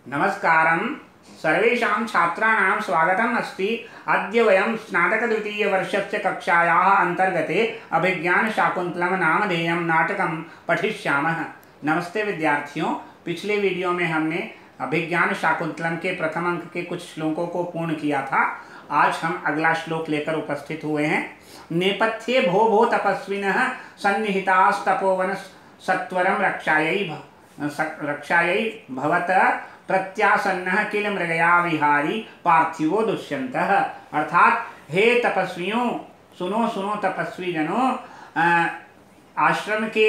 नमस्कारं सर्वेषां छात्राणां स्वागतम् अस्ति। अद्य वयं स्नातकद्वितीयवर्षस्य कक्षायाः अन्तर्गते अभिज्ञानशाकुन्तलं नामधेयं नाटकं पठिष्यामः। नमस्ते विद्यार्थियों, पिछले वीडियो में हमने अभिज्ञानशाकुन्तलम के प्रथम अंक के कुछ श्लोकों को पूर्ण किया था। आज हम अगला श्लोक लेकर उपस्थित हुए हैं। नेपथ्ये भो भो तपस्विनः सन्निहितास्तपोवन सत्वरं रक्षायै भवत प्रत्यासन्नः किल मृगया विहारी पार्थिवो दुष्यन्तः। अर्थात हे तपस्वियों, सुनो सुनो तपस्वी जनों, आश्रम के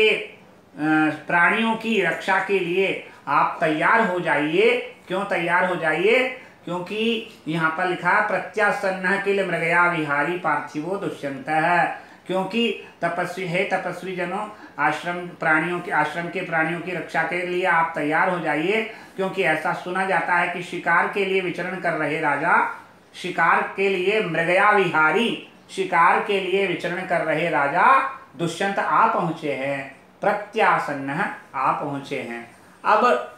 प्राणियों की रक्षा के लिए आप तैयार हो जाइए। क्यों तैयार हो जाइए? क्योंकि यहाँ पर लिखा है प्रत्यासन्नः किल मृगया विहारी पार्थिवो दुष्यन्तः। क्योंकि तपस्वी जनों, आश्रम के प्राणियों की रक्षा के लिए आप तैयार हो जाइए, क्योंकि ऐसा सुना जाता है कि शिकार के लिए विचरण कर रहे राजा, शिकार के लिए विचरण कर रहे राजा दुष्यंत आ पहुंचे हैं, प्रत्यासन्न आ पहुंचे हैं। अब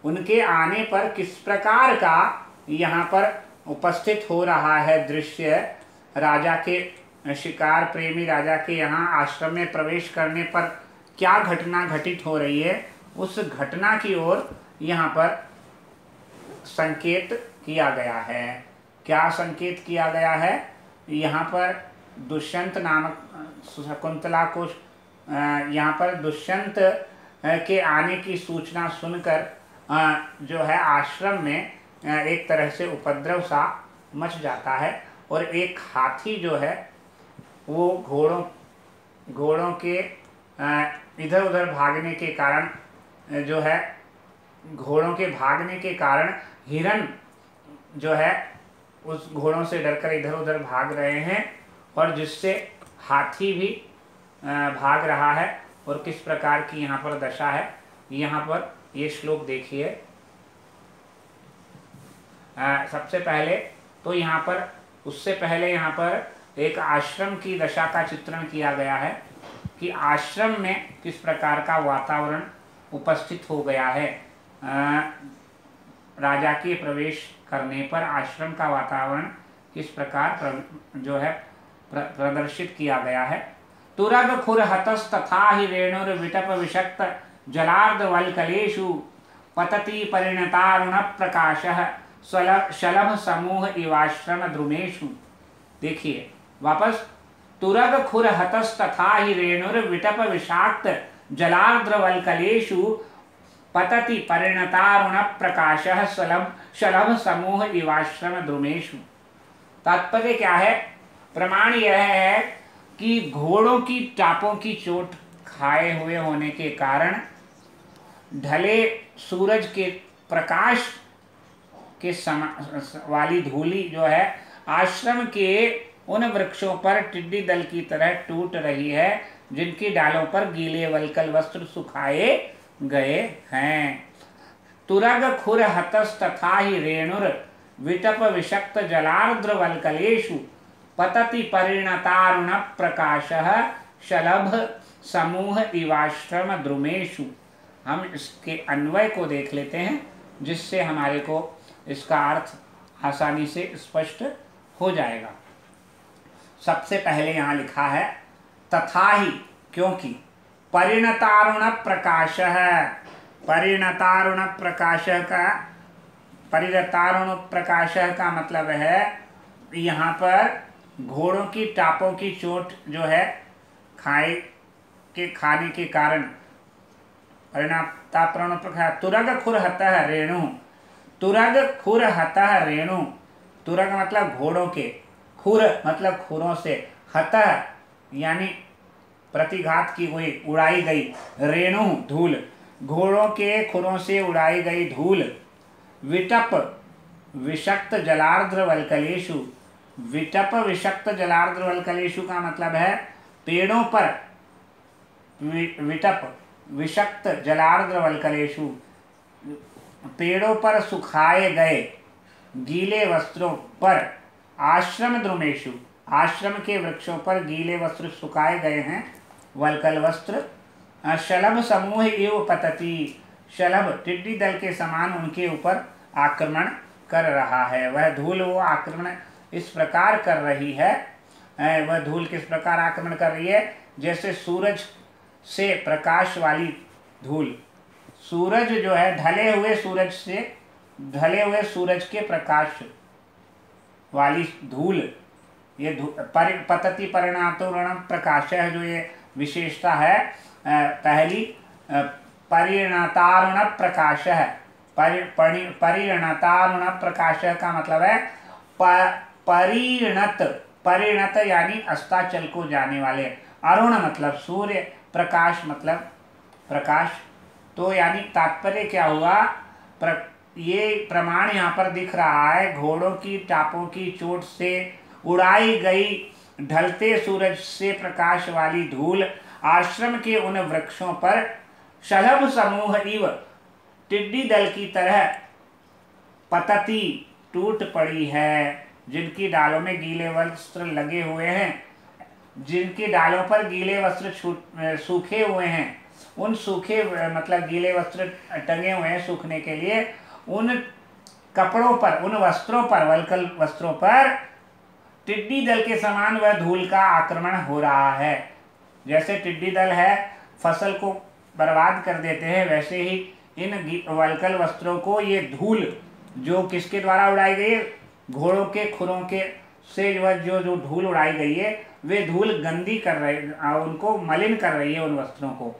उनके आने पर किस प्रकार का यहाँ पर उपस्थित हो रहा है दृश्य, राजा के शिकार प्रेमी राजा के यहाँ आश्रम में प्रवेश करने पर क्या घटना घटित हो रही है, उस घटना की ओर यहाँ पर संकेत किया गया है। क्या संकेत किया गया है? यहाँ पर दुष्यंत नामक शकुंतला को यहाँ पर दुष्यंत के आने की सूचना सुनकर जो है आश्रम में एक तरह से उपद्रव सा मच जाता है, और एक हाथी जो है वो घोड़ों के इधर उधर भागने के कारण जो है, घोड़ों के भागने के कारण हिरन जो है उस घोड़ों से डरकर इधर उधर भाग रहे हैं, और जिससे हाथी भी भाग रहा है। और किस प्रकार की यहाँ पर दशा है, यहाँ पर ये श्लोक देखिए। सबसे पहले तो यहाँ पर, उससे पहले यहाँ पर एक आश्रम की दशा का चित्रण किया गया है कि आश्रम में किस प्रकार का वातावरण उपस्थित हो गया है। राजा के प्रवेश करने पर आश्रम का वातावरण किस प्रकार जो है प्रदर्शित किया गया है। तुरग खुर हतस तथा ही रेणुर विटप विषक्त जलार्ध वल्कलेषु पतति परिणतारुण प्रकाशः शलभ समूह इवाश्रम द्रुमेषु। देखिए वापस, तुरग खुर हतस तथा ही रेणुर विटप विषाक्त जलार्द्र वल्कलेषु पतति परिणतारुण प्रकाशः शलभ समूह इवाश्रम द्रुमेषु। तात्पर्य क्या है? प्रमाण यह है कि घोड़ों की टापों की चोट खाए हुए होने के कारण ढले सूरज के प्रकाश के वाली धूली जो है आश्रम के उन वृक्षों पर टिड्डी दल की तरह टूट रही है, जिनकी डालों पर गीले वल्कल वस्त्र सुखाए गए हैं। तुरग खुर हतस तथा ही रेणुर विटप विषक्त जलार्द्र वल्कलेषु पतति परिणतारुण प्रकाशः शलभ समूह इवाश्रम द्रुमेषु। हम इसके अन्वय को देख लेते हैं, जिससे हमारे को इसका अर्थ आसानी से स्पष्ट हो जाएगा। सबसे पहले यहाँ लिखा है तथा ही, क्योंकि परिणतारुण प्रकाश है। परिणतारुण प्रकाश का मतलब है यहाँ पर घोड़ों की टापों की चोट जो है खाने के कारण परिणतारुण प्रकाश। तुरग खुर हतः रेणु, तुरग खुर हतः रेणु, तुरग मतलब घोड़ों के, खुर मतलब खुरों से, हतः यानी प्रतिघात की हुई, उड़ाई गई, रेणु धूल, घोड़ों के खुरों से उड़ाई गई धूल, विटप विषक्त जलार्द्र वल्कलेषु। विटप विषक्त जलार्द्र वल्कलेषु का मतलब है पेड़ों पर, विटप विषक्त जलार्द्र वल्कलेषु, पेड़ों पर सुखाए गए गीले वस्त्रों पर, आश्रम द्रुमेषु, आश्रम के वृक्षों पर गीले वस्त्र सुखाए गए हैं, वल्कल वस्त्र शलभ समूह एव पतति, शलभ टिड्डी दल के समान उनके ऊपर आक्रमण कर रहा है। वह धूल वो आक्रमण इस प्रकार कर रही है, वह धूल किस प्रकार आक्रमण कर रही है, जैसे सूरज से प्रकाश वाली धूल। सूरज जो है ढले हुए सूरज के प्रकाश वाली धूल, ये पतति परिणातोरण प्रकाश है, जो ये विशेषता है पहली। परिणतारुण प्रकाश है, परिणतारुण प्रकाश का मतलब है परिणत यानी अस्ताचल को जाने वाले, अरुण मतलब सूर्य, प्रकाश मतलब प्रकाश। तो यानी तात्पर्य क्या हुआ, ये प्रमाण यहाँ पर दिख रहा है, घोड़ों की टापों की चोट से उड़ाई गई ढलते सूरज से प्रकाश वाली धूल आश्रम के उन वृक्षों पर शलभ समूह इव टिड्डी दल की तरह पतति टूट पड़ी है, जिनकी डालों में गीले वस्त्र लगे हुए हैं, जिनकी डालों पर गीले वस्त्र सूखे हुए हैं, उन सूखे मतलब गीले वस्त्र टंगे हुए हैं सूखने के लिए, उन कपड़ों पर, उन वस्त्रों पर, वल्कल वस्त्रों पर टिड्डी दल के समान वह धूल का आक्रमण हो रहा है। जैसे टिड्डी दल है फसल को बर्बाद कर देते हैं, वैसे ही इन वल्कल वस्त्रों को ये धूल जो किसके द्वारा उड़ाई गई है, घोड़ों के खुरों के से जो धूल उड़ाई गई है, वे धूल गंदी कर रही, उनको मलिन कर रही है उन वस्त्रों को।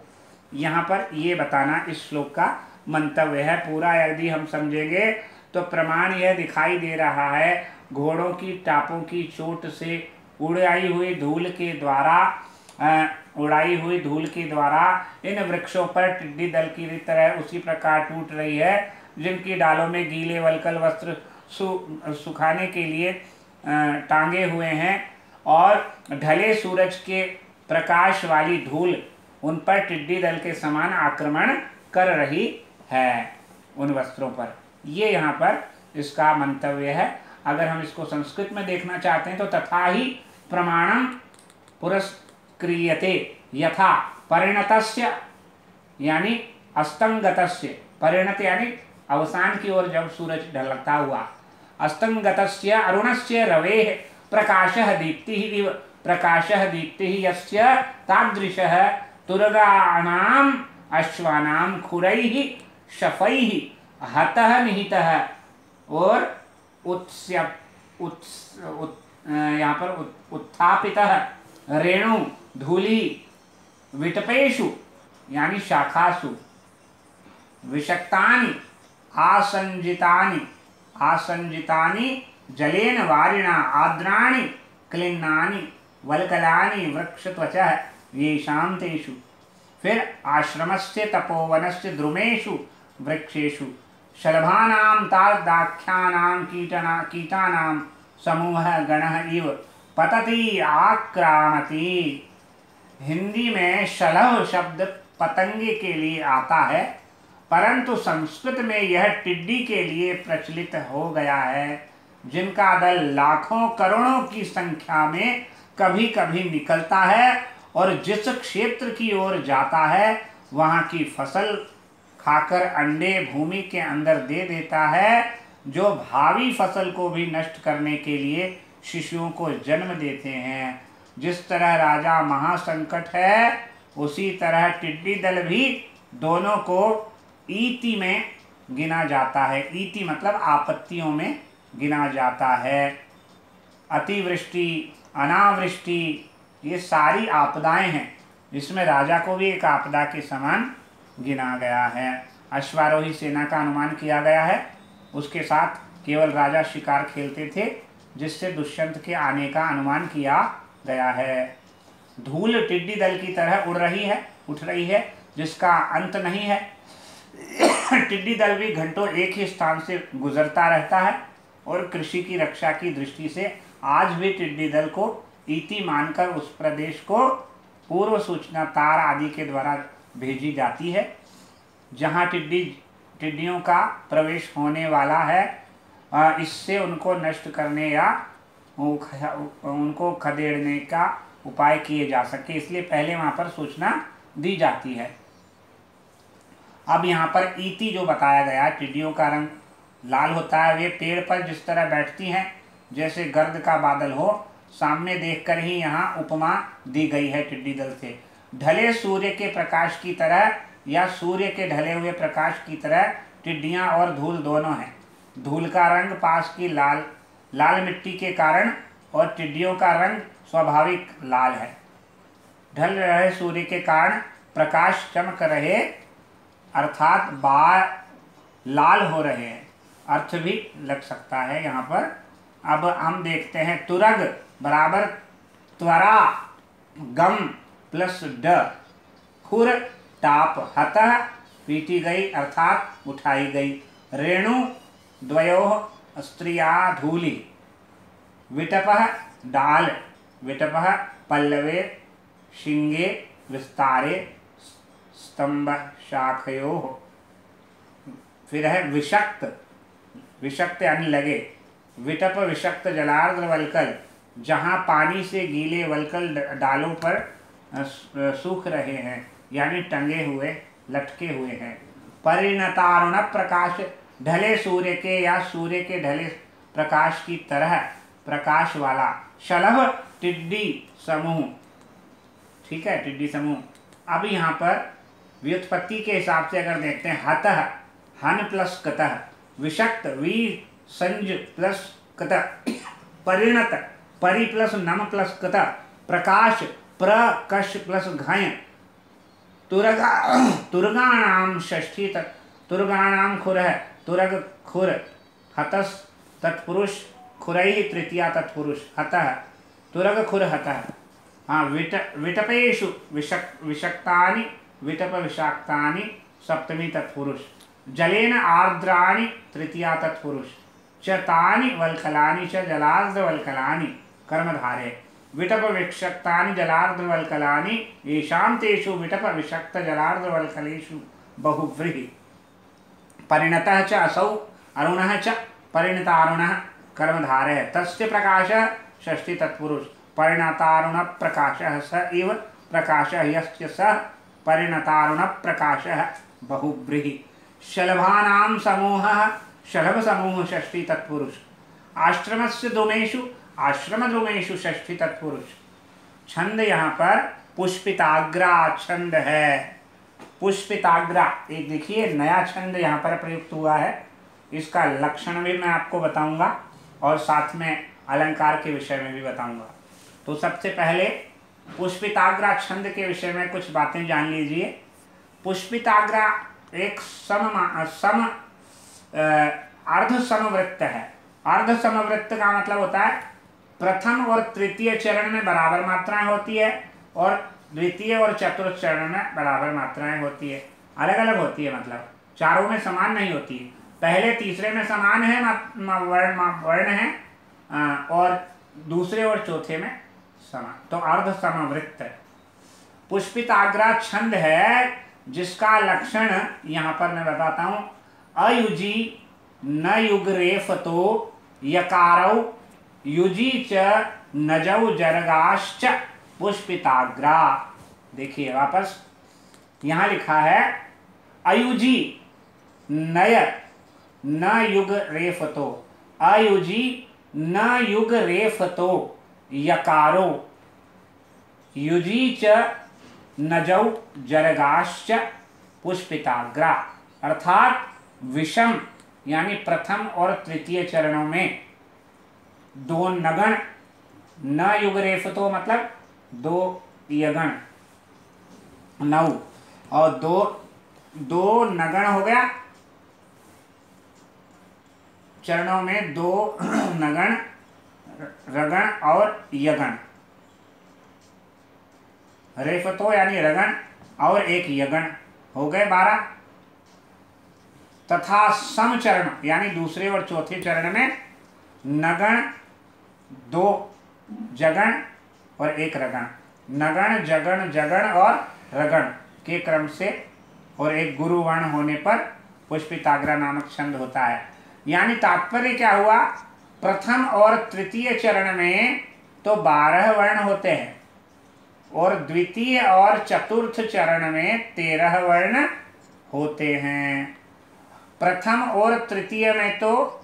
यहाँ पर ये बताना इस श्लोक का मंतव्य है। पूरा यदि हम समझेंगे तो प्रमाण यह दिखाई दे रहा है, घोड़ों की टापों की चोट से उड़ाई हुई धूल के द्वारा इन वृक्षों पर टिड्डी दल की तरह उसी प्रकार टूट रही है, जिनकी डालों में गीले वल्कल वस्त्र सुखाने के लिए टांगे हुए हैं, और ढले सूरज के प्रकाश वाली धूल उन पर टिड्डी दल के समान आक्रमण कर रही है उन वस्त्रों पर। ये यहाँ पर इसका मंतव्य है। अगर हम इसको संस्कृत में देखना चाहते हैं तो तथा ही प्रमाणम पुरस्क्रियते यथा परिणतस्य यानी अस्तंगतस्य, परिणत यानी अवसान की ओर जब सूरज ढलता हुआ, अस्तंगतस्य अरुणस्य रवेः प्रकाशः दीप्तिः इव प्रकाशः दीप्तिः यस्य तादृशः तुरगाणाम् अश्वानां खुरैः शफैः हतः निहितः और यहाँ पर उत्थापितः रेणु धूलि विटपेषु यानी शाखासु विषक्तानि आसंजितानि जलेन वारिणा आर्द्राणि क्लिन्नानि वल्कलानि वृक्षत्वचः येषां तेषु। फिर आश्रमस्य तपोवनस्य द्रुमेषु वृक्षेषु शलभानां तादाख्यानां कीटानां समूहः गणः इव पतति आक्रामति। हिंदी में शलभ शब्द पतंगे के लिए आता है, परंतु संस्कृत में यह टिड्डी के लिए प्रचलित हो गया है, जिनका दल लाखों करोड़ों की संख्या में कभी कभी निकलता है और जिस क्षेत्र की ओर जाता है वहाँ की फसल खाकर अंडे भूमि के अंदर दे देता है, जो भावी फसल को भी नष्ट करने के लिए शिशुओं को जन्म देते हैं। जिस तरह राजा महासंकट है, उसी तरह टिड्डी दल भी दोनों को ईति में गिना जाता है। ईति मतलब आपत्तियों में गिना जाता है। अतिवृष्टि, अनावृष्टि, ये सारी आपदाएं हैं, इसमें राजा को भी एक आपदा के समान गिना गया है। अश्वारोही सेना का अनुमान किया गया है, उसके साथ केवल राजा शिकार खेलते थे, जिससे दुष्यंत के आने का अनुमान किया गया है। धूल टिड्डी दल की तरह उठ रही है, जिसका अंत नहीं है। टिड्डी दल भी घंटों एक ही स्थान से गुजरता रहता है और कृषि की रक्षा की दृष्टि से आज भी टिड्डी दल को ईति मानकर उस प्रदेश को पूर्व सूचना तार आदि के द्वारा भेजी जाती है, जहां टिड्डियों का प्रवेश होने वाला है। इससे उनको नष्ट करने या उनको खदेड़ने का उपाय किए जा सके, इसलिए पहले वहां पर सूचना दी जाती है। अब यहाँ पर ईति जो बताया गया, टिड्डियों का रंग लाल होता है। वे पेड़ पर जिस तरह बैठती हैं जैसे गर्द का बादल हो, सामने देखकर ही यहाँ उपमा दी गई है टिड्डी दल से। ढले सूर्य के प्रकाश की तरह या सूर्य के ढले हुए प्रकाश की तरह टिड्डियाँ और धूल दोनों हैं। धूल का रंग पास की लाल मिट्टी के कारण और टिड्डियों का रंग स्वाभाविक लाल है। ढल रहे सूर्य के कारण प्रकाश चमक रहे अर्थात बाल लाल हो रहे हैं, अर्थ भी लग सकता है यहाँ पर। अब हम देखते हैं तुरग बराबर त्वरा गम प्लस ड, खुर टाप हतः पीटी गई अर्थात उठाई गई। रेणु द्वयोः स्त्रिया धूलि, विटपः डाल, विटपः पल्लवे शिंगे विस्तारे स्तंभ शाखयोः। फिर है विषक्त, विषक्त यानी लगे। विटप विषक्त जलार्द्र वल्कल, जहाँ पानी से गीले वल्कल डालों पर सूख रहे हैं यानी टंगे हुए लटके हुए हैं। परिणतारुण प्रकाश, ढले सूर्य के या सूर्य के ढले प्रकाश की तरह प्रकाश वाला। शलभ टिड्डी समूह, ठीक है, टिड्डी समूह। अब यहाँ पर व्युत्पत्ति के हिसाब से अगर देखते हैं, हतः हन प्लस कतः, विषक्त वी संज प्लस कतः, परिणत परि प्लस नम प्लस कतः, प्रकाश प्रकश प्लस घय, तुरगाणाम षष्ठी तुरगाणाम खुर है, तुरग खुर, हतस तत्पुरुष, खुरई तृतीया तत्पुरुष, हतः तुरग खुर हतः। हाँ, विटपेशु विषक्तानि, विटप विषाक्तानि सप्तमी तत्पुरुष, जलेन आर्द्राणि तृतीया तत्पुरुष, च तानि वल्कलानि च जलार्द्र वल्कलानि कर्मधारे, विटप विषक्तानि जलार्द्र वल्कलानि येषां तेषु विटप विषक्त जलार्द्र वल्कलेषु बहुव्रीहि। परिणतः च असौ अरुणः च परिणतारुणः कर्मधारः, तस्य प्रकाशः षष्ठी तत्पुरुष, परिणतारुण प्रकाशः स एव प्रकाशः यस्य सः परिणतारुण प्रकाशः बहुव्रीहि। शलभानां समूहः, शलभ समूह षष्ठी तत्पुरुष, आश्रमस्य द्रुमेषु, आश्रम द्रुमेषु षष्ठी तत्पुरुष। छंद यहाँ पर पुष्पिताग्रा छंद है। पुष्पिताग्रा एक देखिए नया छंद यहाँ पर प्रयुक्त हुआ है, इसका लक्षण भी मैं आपको बताऊंगा और साथ में अलंकार के विषय में भी बताऊंगा। तो सबसे पहले पुष्पिताग्रा छंद के विषय में कुछ बातें जान लीजिए। पुष्पिताग्रा एक अर्ध समवृत्त है। अर्ध समवृत्त का मतलब होता है प्रथम और तृतीय चरण में बराबर मात्राएं होती है और द्वितीय और चतुर्थ चरण में बराबर मात्राएं होती है, अलग अलग होती है, मतलब चारों में समान नहीं होती है। पहले तीसरे में समान है वर्ण है और दूसरे और चौथे में समान, तो अर्ध समवृत्त। पुष्पिताग्रा छंद है जिसका लक्षण यहाँ पर मैं बताता हूँ। अयुजी न युगरेफतो यकारौ युजी च नजौ जरगाश्च पुष्पिताग्रा। देखिए वापस यहाँ लिखा है अयुजी नय न युग रेफतो, अयुजी न युग रेफतो यकारो युजी च नजौ जरगाश्च पुष्पिताग्रा। अर्थात विषम यानी प्रथम और तृतीय चरणों में दो नगण, न युगरेफतो मतलब दो यगण, नौ, और दो नगण हो गया, चरणों में दो नगण, रगण और यगण, रेफतो यानी रगण और एक यगण, हो गए 12। तथा समचरण यानी दूसरे और चौथे चरण में नगण, दो जगण और एक रगण, नगण जगण जगण और रगण के क्रम से और एक गुरु वर्ण होने पर पुष्पिताग्रा नामक छंद होता है। यानी तात्पर्य क्या हुआ, प्रथम और तृतीय चरण में तो 12 वर्ण होते हैं और द्वितीय और चतुर्थ चरण में 13 वर्ण होते हैं। प्रथम और तृतीय में तो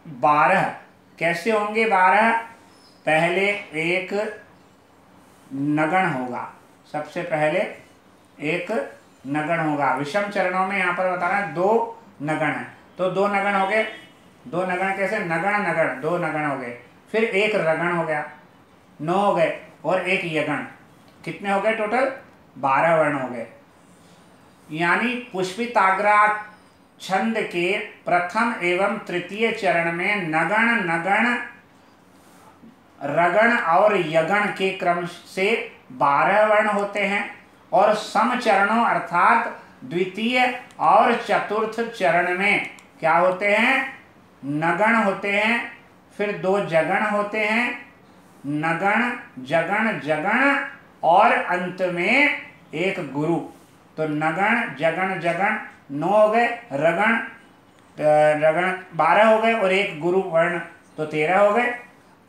12 कैसे होंगे? 12 पहले एक नगण होगा, सबसे पहले एक नगण होगा। विषम चरणों में यहाँ पर बताना 2 नगण है, तो 2 नगण हो गए। 2 नगण कैसे? नगण नगण, 2 नगण हो गए। फिर एक रगण हो गया, 9 हो गए, और एक यगण, कितने हो गए टोटल? 12 वर्ण हो गए। यानी पुष्पिताग्रा छंद के प्रथम एवं तृतीय चरण में नगण नगण रगण और यगण के क्रम से 12 वर्ण होते हैं, और सम चरणों अर्थात द्वितीय और चतुर्थ चरण में क्या होते हैं? नगण होते हैं, फिर 2 जगण होते हैं, नगण जगण जगण, और अंत में एक गुरु। तो नगण जगण जगण 9 हो गए, रगण रगण 12 हो गए, और एक गुरु वर्ण तो 13 हो गए।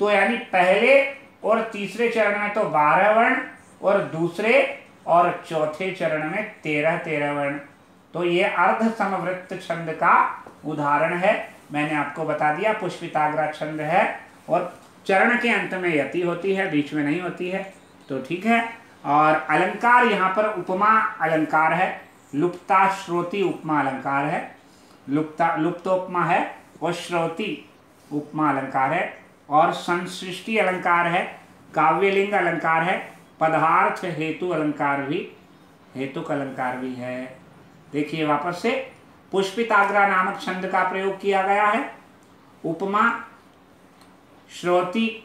तो यानी पहले और तीसरे चरण में तो 12 वर्ण, और दूसरे और चौथे चरण में 13 वर्ण। तो ये अर्ध समवृत्त छंद का उदाहरण है, मैंने आपको बता दिया। पुष्पिताग्रा छंद है, और चरण के अंत में यति होती है, बीच में नहीं होती है, तो ठीक है। और अलंकार यहाँ पर उपमा अलंकार है, लुप्ता श्रोति उपमा अलंकार है। लुप्तोपमा है और श्रोति उपमा अलंकार है, और संसृष्टि अलंकार है, काव्यलिंग अलंकार है, पदार्थ हेतु अलंकार भी, हेतुक अलंकार भी है। देखिए वापस से, पुष्पिताग्रा नामक छंद का प्रयोग किया गया है। उपमा श्रोति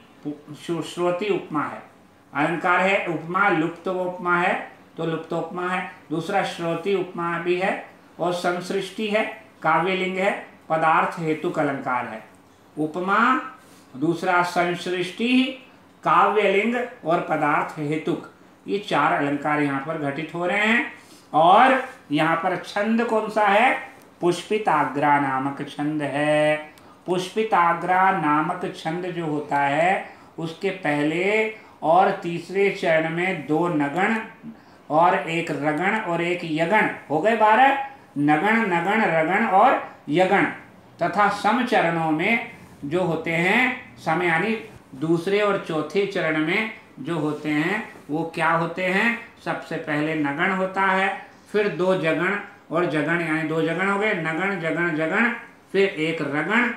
उपमा है, अलंकार है उपमा, लुप्तोपमा है तो लुप्तोपमा है, दूसरा श्रोति उपमा भी है, और संसृष्टि है, काव्यलिंग है, पदार्थ हेतुक अलंकार है। उपमा, दूसरा संसृष्टि, काव्यलिंग और पदार्थ हेतुक, ये 4 अलंकार यहाँ पर घटित हो रहे हैं। और यहाँ पर छंद कौन सा है? पुष्पिताग्रा नामक छंद है। पुष्पिताग्रा नामक छंद जो होता है उसके पहले और तीसरे चरण में 2 नगण और एक रगण और एक यगण हो गए 12। नगण नगण रगण और यगण तथा सम चरणों में जो होते हैं, सम यानी दूसरे और चौथे चरण में जो होते हैं वो क्या होते हैं? सबसे पहले नगण होता है, फिर 2 जगण और जगण, यानी 2 जगण हो गए, नगण जगण जगण, फिर एक रगण,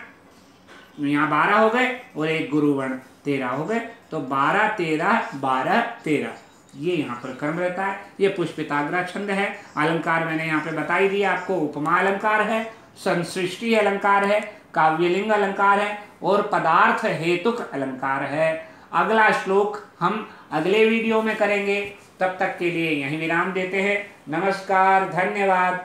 यहाँ 12 हो गए, और एक गुरुवर्ण 13 हो गए। तो 12 13 12 13 ये यहाँ पर क्रम रहता है। ये पुष्पिताग्रा छंद है। अलंकार मैंने यहाँ पे बता ही दिया आपको, उपमा अलंकार है, संसृष्टि अलंकार है, काव्यलिंग अलंकार है, और पदार्थ हेतुक अलंकार है। अगला श्लोक हम अगले वीडियो में करेंगे, तब तक के लिए यहीं विराम देते हैं। नमस्कार, धन्यवाद।